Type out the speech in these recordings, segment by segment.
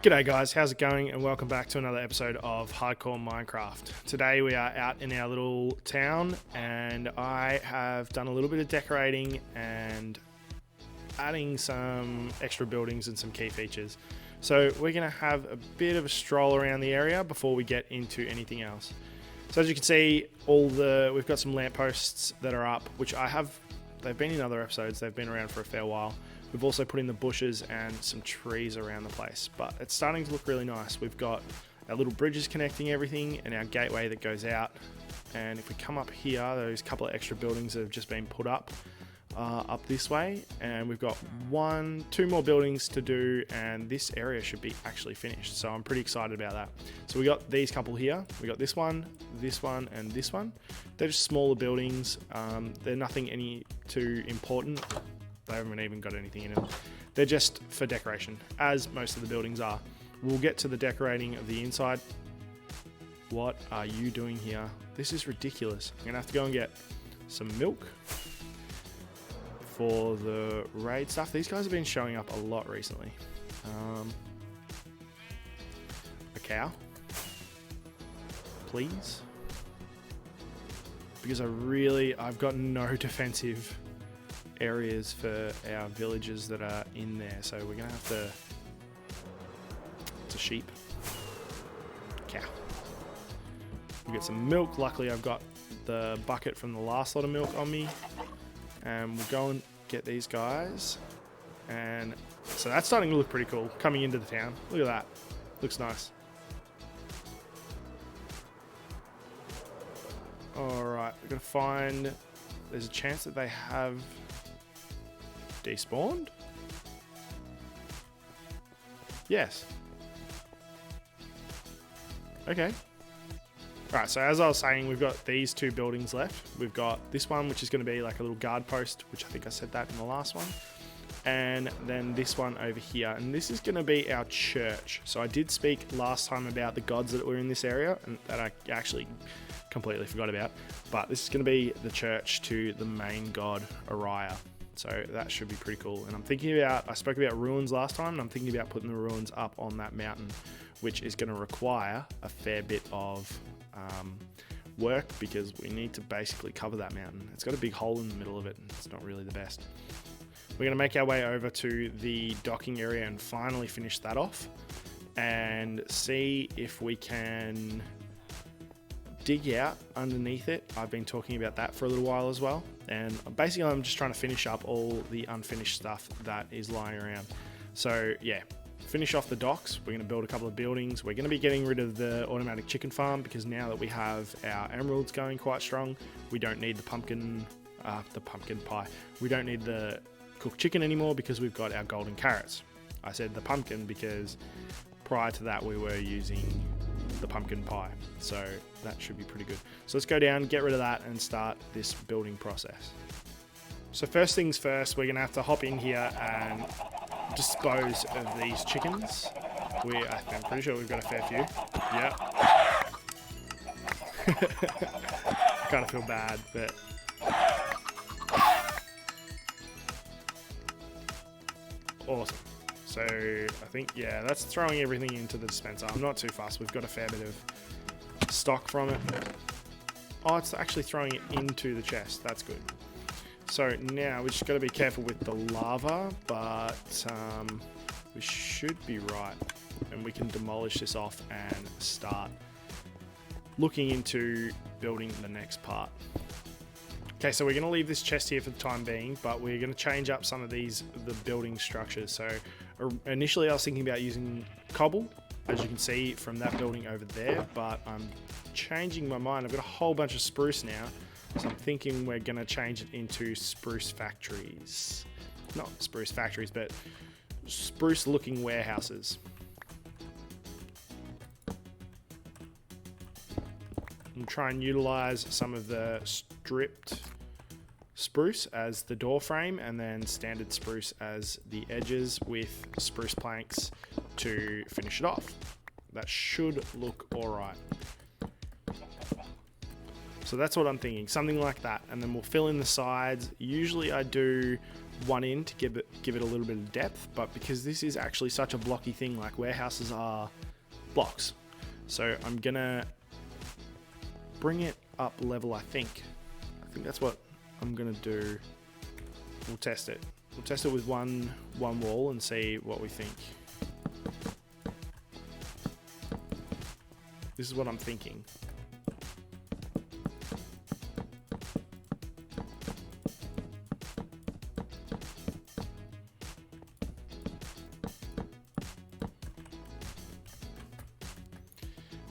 G'day guys, how's it going? And welcome back to another episode of Hardcore Minecraft. Today we are out in our little town and I have done a little bit of decorating and adding some extra buildings and some key features. So we're going to have a bit of a stroll around the area before we get into anything else. So as you can see, we've got some lampposts that are up, which they've been in other episodes, they've been around for a fair while. We've also put in the bushes and some trees around the place, but it's starting to look really nice. We've got our little bridges connecting everything and our gateway that goes out. And if we come up here, there's a couple of extra buildings that have just been put up this way. And we've got two more buildings to do, and this area should be actually finished. So I'm pretty excited about that. So we got these couple here. We got this one, and this one. They're just smaller buildings. They're nothing any too important. They haven't even got anything in them. They're just for decoration, as most of the buildings are. We'll get to the decorating of the inside. What are you doing here? This is ridiculous. I'm gonna have to go and get some milk for the raid stuff. These guys have been showing up a lot recently. A cow, please. Because I've got no defensive areas for our villages that are in there, so we're gonna have to. It's a sheep, cow. We get some milk. Luckily I've got the bucket from the last lot of milk on me, and we'll go and get these guys. And so that's starting to look pretty cool coming into the town. Look at that, looks nice. All right, we're gonna find, there's a chance that they have despawned? Yes. Okay. Alright, so as I was saying, we've got these two buildings left. We've got this one, which is going to be like a little guard post, which I think I said that in the last one. And then this one over here. And this is going to be our church. So I did speak last time about the gods that were in this area, and that I actually completely forgot about. But this is going to be the church to the main god, E.R.F. So that should be pretty cool. And I'm thinking about, I spoke about ruins last time, and I'm thinking about putting the ruins up on that mountain, which is going to require a fair bit of work, because we need to basically cover that mountain. It's got a big hole in the middle of it, and it's not really the best. We're going to make our way over to the docking area and finally finish that off and see if we can dig out underneath it. I've been talking about that for a little while as well, and basically I'm just trying to finish up all the unfinished stuff that is lying around. So yeah, finish off the docks. We're going to build a couple of buildings. We're going to be getting rid of the automatic chicken farm, because now that we have our emeralds going quite strong, we don't need the pumpkin pie. We don't need the cooked chicken anymore, because we've got our golden carrots. I said the pumpkin because prior to that we were using the pumpkin pie, so that should be pretty good. So let's go down, get rid of that, and start this building process. So first things first, we're gonna have to hop in here and dispose of these chickens. I'm pretty sure we've got a fair few. Yep. I kind of feel bad, but awesome. So I think, yeah, that's throwing everything into the dispenser. I'm not too fussed. We've got a fair bit of stock from it. Oh, it's actually throwing it into the chest. That's good. So now we just got to be careful with the lava, but we should be right. And we can demolish this off and start looking into building the next part. Okay, so we're going to leave this chest here for the time being, but we're going to change up some of the building structures. So initially I was thinking about using cobble, as you can see from that building over there, but I'm changing my mind. I've got a whole bunch of spruce now, so I'm thinking we're going to change it into spruce factories. Not spruce factories, but spruce looking warehouses. And try and utilize some of the stripped spruce as the door frame, and then standard spruce as the edges, with spruce planks to finish it off. That should look alright. So that's what I'm thinking, something like that, and then we'll fill in the sides. Usually I do one in to give it a little bit of depth, but because this is actually such a blocky thing, like warehouses are blocks, so I'm gonna bring it up level. I think that's what I'm gonna do. We'll test it with one wall and see what we think. This is what I'm thinking.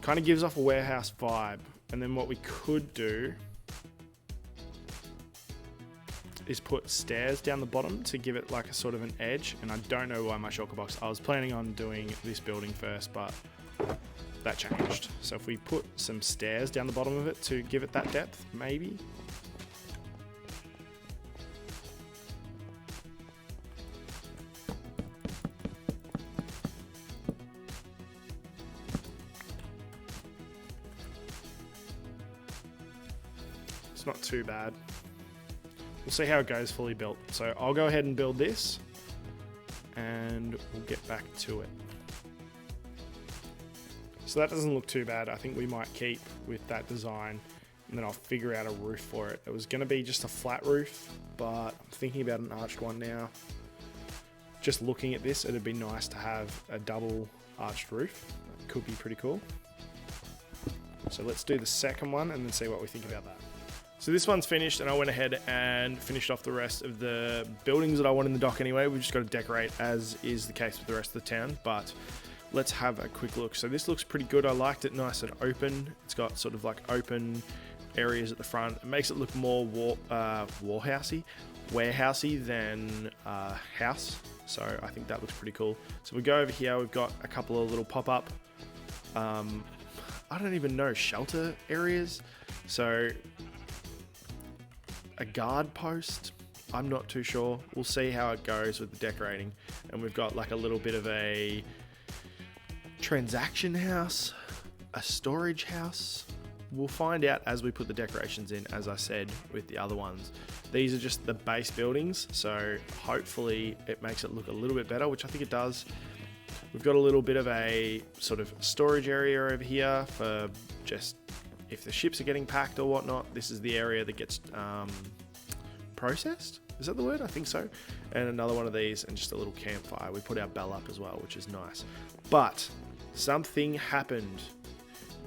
Kind of gives off a warehouse vibe. And then what we could do is put stairs down the bottom to give it like a sort of an edge. And I don't know why my shulker box, I was planning on doing this building first, but that changed. So if we put some stairs down the bottom of it to give it that depth, maybe. It's not too bad. We'll see how it goes fully built. So I'll go ahead and build this and we'll get back to it. So that doesn't look too bad. I think we might keep with that design and then I'll figure out a roof for it. It was going to be just a flat roof, but I'm thinking about an arched one now. Just looking at this, it'd be nice to have a double arched roof. It could be pretty cool. So let's do the second one and then see what we think about that. So this one's finished and I went ahead and finished off the rest of the buildings that I want in the dock anyway. We've just got to decorate as is the case with the rest of the town, but let's have a quick look. So this looks pretty good. I liked it nice and open. It's got sort of like open areas at the front. It makes it look more warehousey than house. So I think that looks pretty cool. So we go over here, we've got a couple of little pop-up, I don't even know, shelter areas. So a guard post, I'm not too sure. We'll see how it goes with the decorating. And we've got like a little bit of a transaction house, a storage house. We'll find out as we put the decorations in, as I said with the other ones. These are just the base buildings, so hopefully it makes it look a little bit better, which I think it does. We've got a little bit of a sort of storage area over here for just if the ships are getting packed or whatnot. This is the area that gets processed. Is that the word? I think so. And another one of these and just a little campfire. We put our bell up as well, which is nice. But something happened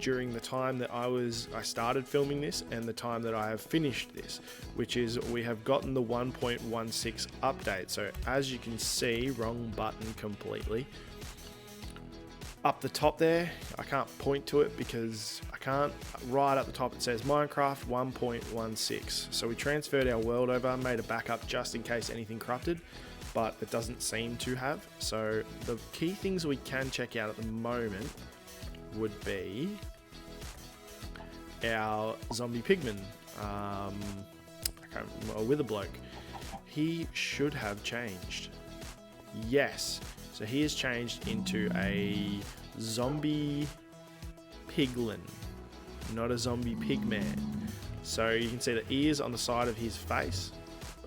during the time that I started filming this and the time that I have finished this, which is we have gotten the 1.16 update. So as you can see, wrong button completely. Up the top there, I can't point to it because I can't. Right up the top it says Minecraft 1.16. So we transferred our world over, made a backup just in case anything corrupted, but it doesn't seem to have. So the key things we can check out at the moment would be our zombie pigman, wither bloke. He should have changed. Yes. So he has changed into a zombie piglin, not a zombie pigman. So you can see the ears on the side of his face.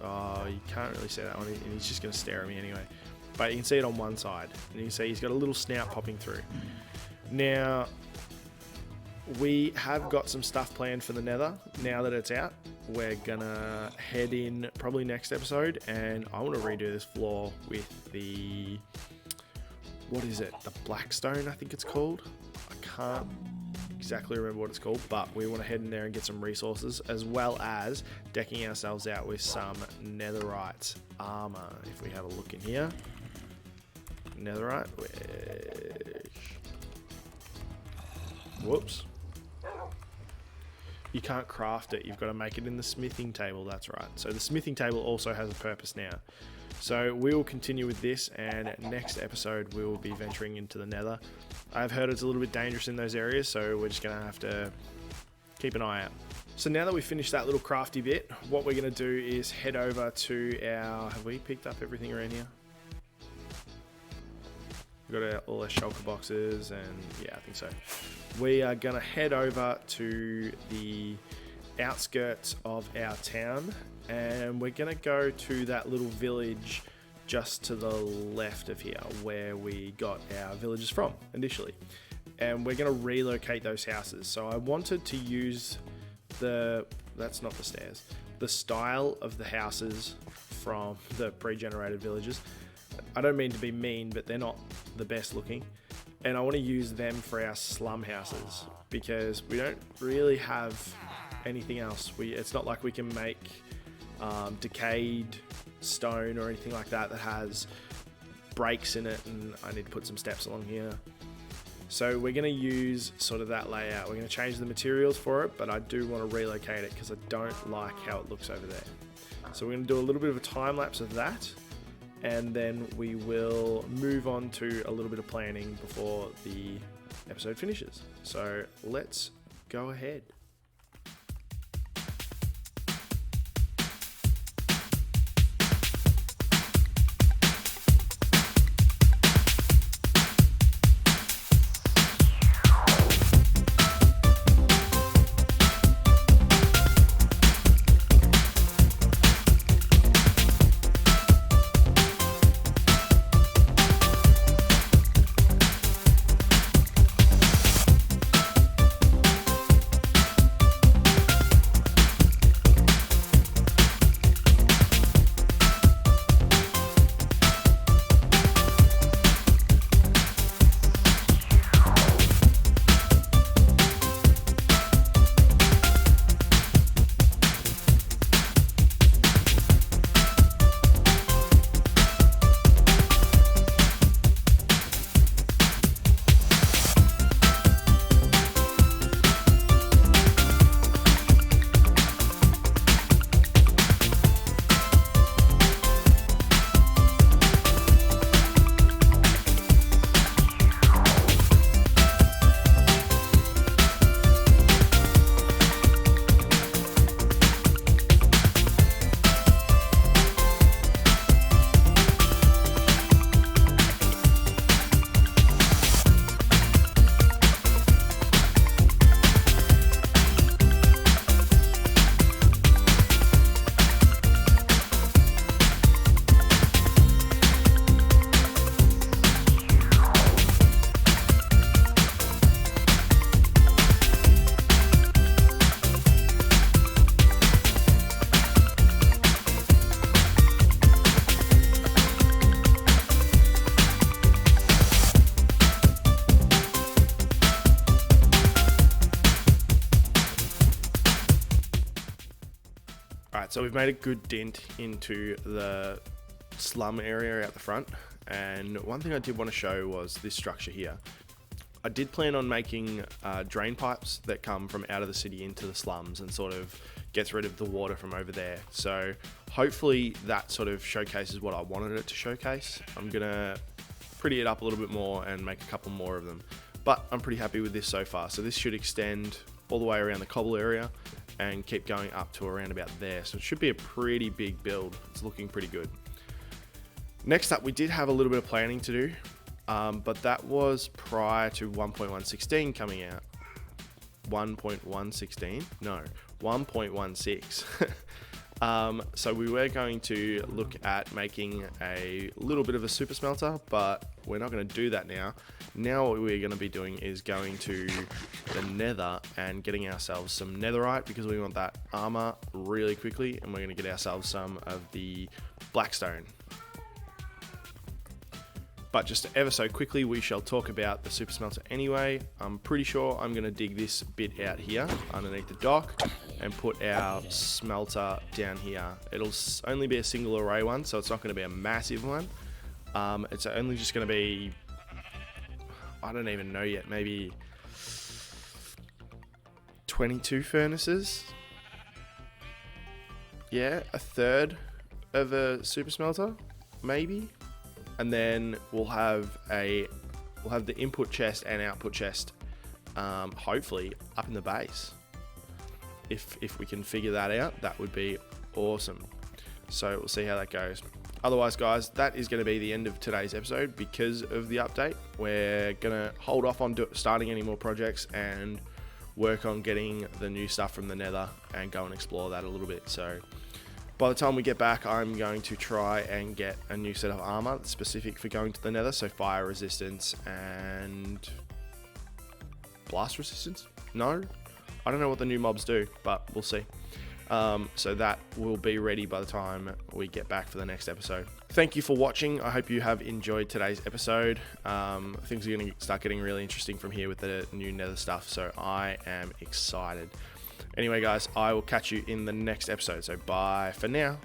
Oh, you can't really see that one, and he's just going to stare at me anyway. But you can see it on one side, and you can see he's got a little snout popping through. Now, we have got some stuff planned for the nether now that it's out. We're gonna head in probably next episode, and I want to redo this floor with the, what is it, the blackstone I think it's called. I can't exactly remember what it's called, but we want to head in there and get some resources, as well as decking ourselves out with some netherite armor. If we have a look in here, netherite, whoops. You can't craft it, you've got to make it in the smithing table, that's right. So the smithing table also has a purpose now. So we will continue with this, and next episode we will be venturing into the nether. I've heard it's a little bit dangerous in those areas, so we're just going to have to keep an eye out. So now that we've finished that little crafty bit, what we're going to do is head over to our, have we picked up everything around here? We've got all our shulker boxes, and yeah, I think so. We are going to head over to the outskirts of our town, and we're going to go to that little village just to the left of here where we got our villagers from initially, and we're going to relocate those houses. So I wanted to use that's not the stairs, the style of the houses from the pre-generated villages. I don't mean to be mean, but they're not the best looking, and I want to use them for our slum houses because we don't really have anything else. It's not like we can make decayed stone or anything like that has breaks in it, and I need to put some steps along here. So we're going to use sort of that layout. We're going to change the materials for it, but I do want to relocate it because I don't like how it looks over there. So we're going to do a little bit of a time lapse of that, and then we will move on to a little bit of planning before the episode finishes. So let's go ahead. So we've made a good dent into the slum area out the front, and one thing I did want to show was this structure here. I did plan on making drain pipes that come from out of the city into the slums and sort of gets rid of the water from over there. So hopefully that sort of showcases what I wanted it to showcase. I'm gonna pretty it up a little bit more and make a couple more of them, but I'm pretty happy with this so far. So this should extend all the way around the cobble area and keep going up to around about there. So it should be a pretty big build. It's looking pretty good. Next up, we did have a little bit of planning to do, but that was prior to 1.116 coming out. 1.116? No, 1.16. So we were going to look at making a little bit of a super smelter, but we're not going to do that now. Now what we're going to be doing is going to the nether and getting ourselves some netherite, because we want that armor really quickly, and we're going to get ourselves some of the blackstone. But just ever so quickly, we shall talk about the super smelter anyway. I'm pretty sure I'm going to dig this bit out here underneath the dock and put our smelter down here. It'll only be a single array one, so it's not going to be a massive one. It's only just going to be, I don't even know yet, maybe 22 furnaces. Yeah, a third of a super smelter, maybe. And then we'll have the input chest and output chest, hopefully up in the base. If we can figure that out, that would be awesome. So we'll see how that goes. Otherwise, guys, that is going to be the end of today's episode because of the update. We're going to hold off on starting any more projects, and work on getting the new stuff from the nether and go and explore that a little bit. So by the time we get back, I'm going to try and get a new set of armor that's specific for going to the nether. So fire resistance and blast resistance? No? I don't know what the new mobs do, but we'll see. So that will be ready by the time we get back for the next episode. Thank you for watching. I hope you have enjoyed today's episode. Things are going to start getting really interesting from here with the new nether stuff, so I am excited. Anyway guys, I will catch you in the next episode, so bye for now.